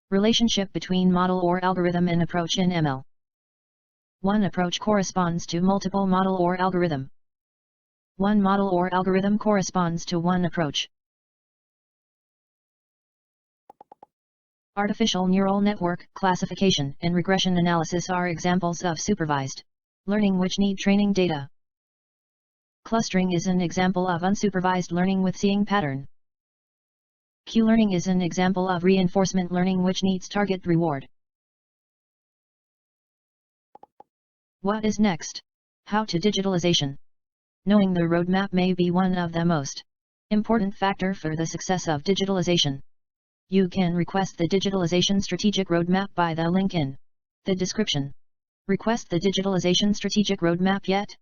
Relationship between model or algorithm and approach in ML. One approach corresponds to multiple model or algorithm. One model or algorithm corresponds to one approach. Artificial neural network classification and regression analysis are examples of supervised learning which need training data. Clustering is an example of unsupervised learning with seeing pattern. Q-learning is an example of reinforcement learning which needs target reward. What is next? How to digitalization. Knowing the roadmap may be one of the most important factor for the success of digitalization. You can request the Digitalization Strategic Roadmap by the link in the description. Request the Digitalization Strategic Roadmap yet?